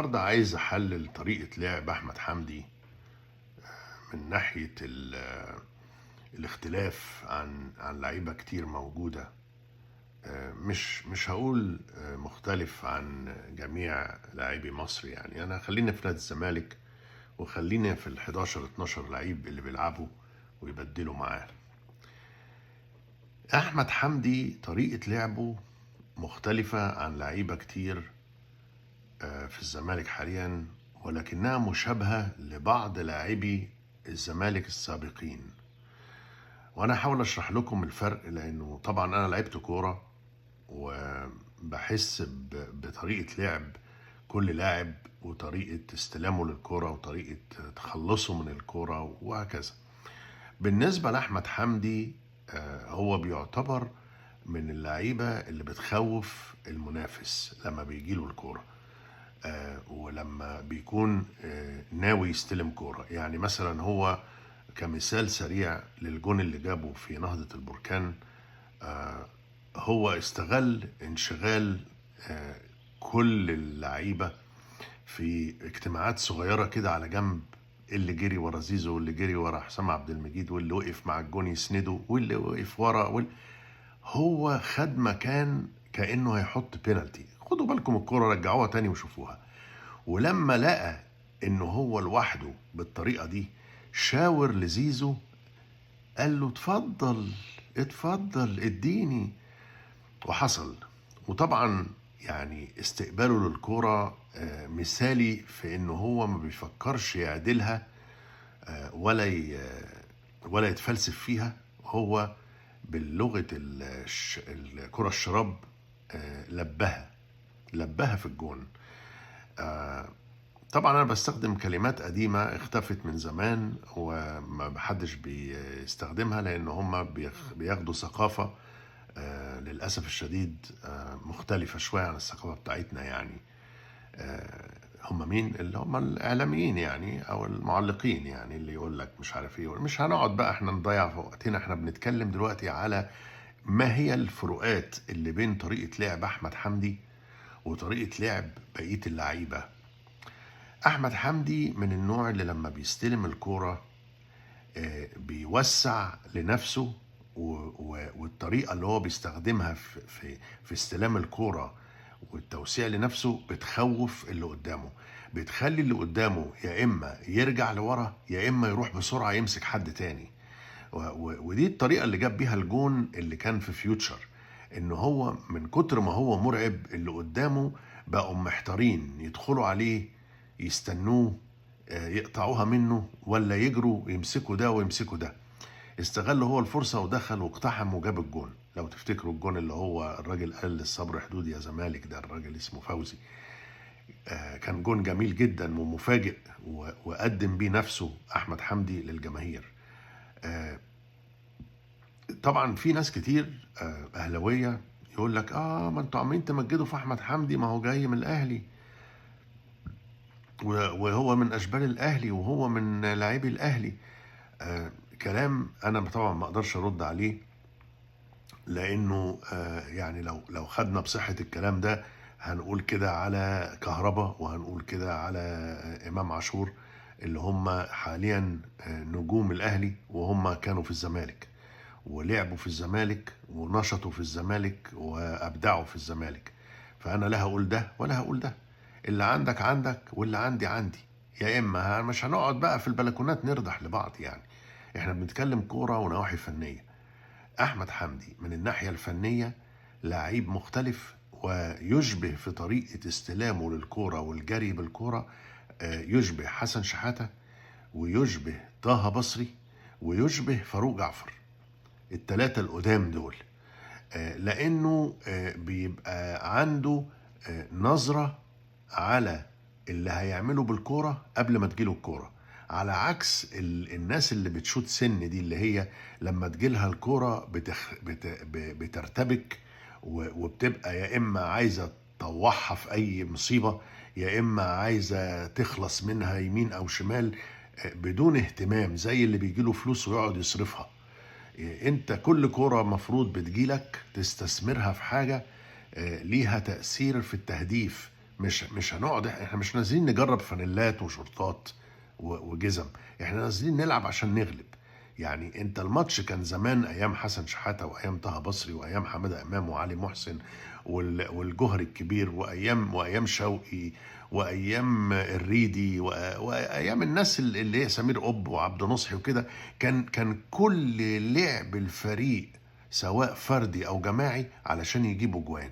النهاردة عايز أحلل طريقة لعب أحمد حمدي من ناحية الاختلاف عن لعيبة كتير موجودة. مش هقول مختلف عن جميع لاعبي مصر، يعني أنا خلينا في نادي الزمالك وخلينا في ال 11 12 لعيب اللي بيلعبوا ويبدلوا معاه. أحمد حمدي طريقة لعبه مختلفة عن لعيبة كتير في الزمالك حاليا، ولكنها مشابهة لبعض لاعبي الزمالك السابقين. وانا هحاول اشرح لكم الفرق، لانه طبعا انا لعبت كورة وبحس بطريقة لعب كل لاعب وطريقة استلامه للكرة وطريقة تخلصه من الكرة وهكذا. بالنسبة لأحمد حمدي هو بيعتبر من اللعيبة اللي بتخوف المنافس لما بيجيله الكورة، ولما بيكون ناوي يستلم كورة. يعني مثلا هو كمثال سريع للجون اللي جابه في نهضة البركان، هو استغل انشغال كل اللعيبة في اجتماعات صغيرة كده على جنب، اللي جري ورا زيزو واللي جري ورا حسام عبد المجيد واللي وقف مع الجون يسنده واللي وقف ورا هو خد مكان كأنه هيحط بينالتي. خدوا بالكم الكرة، رجعوها تاني وشوفوها. ولما لقى انه هو لوحده بالطريقة دي، شاور لزيزو قال له اتفضل اتفضل اديني، وحصل. وطبعا يعني استقباله للكرة مثالي في انه هو ما بيفكرش يعدلها ولا يتفلسف فيها. هو باللغة الكرة الشراب لبها في الجون. طبعا انا بستخدم كلمات قديمة اختفت من زمان وما بحدش بيستخدمها، لان هم بياخدوا ثقافة للأسف الشديد مختلفة شوية عن الثقافة بتاعتنا. يعني هم مين؟ اللي هم الإعلاميين يعني أو المعلقين، يعني اللي يقول لك مش عارف إيه. مش هنقعد بقى إحنا نضيع في وقتنا، إحنا بنتكلم دلوقتي على ما هي الفروقات اللي بين طريقة لعب أحمد حمدي وطريقة لعب بقية اللعيبة. أحمد حمدي من النوع اللي لما بيستلم الكورة بيوسع لنفسه، والطريقة اللي هو بيستخدمها في استلام الكورة والتوسيع لنفسه بتخوف اللي قدامه، بتخلي اللي قدامه يا إما يرجع لورا يا إما يروح بسرعة يمسك حد تاني. ودي الطريقة اللي جاب بيها الجون اللي كان في فيوتشر، إن هو من كتر ما هو مرعب اللي قدامه بقوا محتارين يدخلوا عليه يستنوه يقطعوها منه ولا يجروا يمسكوا ده ويمسكوا ده. استغل هو الفرصة ودخل واقتحم وجاب الجون. لو تفتكروا الجون اللي هو الراجل قال الصبر حدود يا زمالك، ده الراجل اسمه فوزي. كان جون جميل جدا ومفاجئ وقدم بيه نفسه أحمد حمدي للجماهير. طبعا في ناس كتير أهلوية يقول لك ما انتوا عمالين تمجدوا في أحمد حمدي، ما هو جاي من الأهلي وهو من أشبال الأهلي وهو من لاعبي الأهلي. كلام أنا طبعا ما أقدرش أرد عليه، لأنه يعني لو خدنا بصحة الكلام ده هنقول كده على كهربا وهنقول كده على إمام عاشور، اللي هم حاليا نجوم الأهلي وهم كانوا في الزمالك ولعبوا في الزمالك ونشطوا في الزمالك وأبدعوا في الزمالك. فأنا لا هقول ده ولا هقول ده، اللي عندك عندك واللي عندي عندي. يا إما مش هنقعد بقى في البلكونات نردح لبعض، يعني إحنا بنتكلم كورة ونواحي فنية. أحمد حمدي من الناحية الفنية لعيب مختلف ويشبه في طريقة استلامه للكورة والجري بالكورة، يشبه حسن شحاتة ويشبه طه بصري ويشبه فاروق جعفر، التلاتة القدام دول. لأنه بيبقى عنده نظرة على اللي هيعمله بالكورة قبل ما تجيله الكورة، على عكس الناس اللي بتشوت سن دي، اللي هي لما تجيلها الكورة بترتبك وبتبقى يا إما عايزة تطوحها في أي مصيبة يا إما عايزة تخلص منها يمين أو شمال بدون اهتمام، زي اللي بيجيله فلوس ويقعد يصرفها. انت كل كرة مفروض بتجيلك تستثمرها في حاجة ليها تأثير في التهديف، مش هنقعد، احنا مش نازلين نجرب فانيلات وشورتات وجزم، احنا نازلين نلعب عشان نغلب. يعني انت الماتش كان زمان ايام حسن شحاتة وايام طه بصري وايام حماده امام وعلي محسن والجوهري الكبير وايام شوقي وايام الريدي وايام الناس اللي هي سمير قطب وعبد نصحي وكده. كان كل لعب الفريق سواء فردي او جماعي علشان يجيبوا جوان،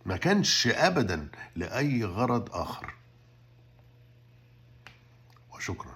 ما كانش ابدا لاي غرض اخر. وشكرا.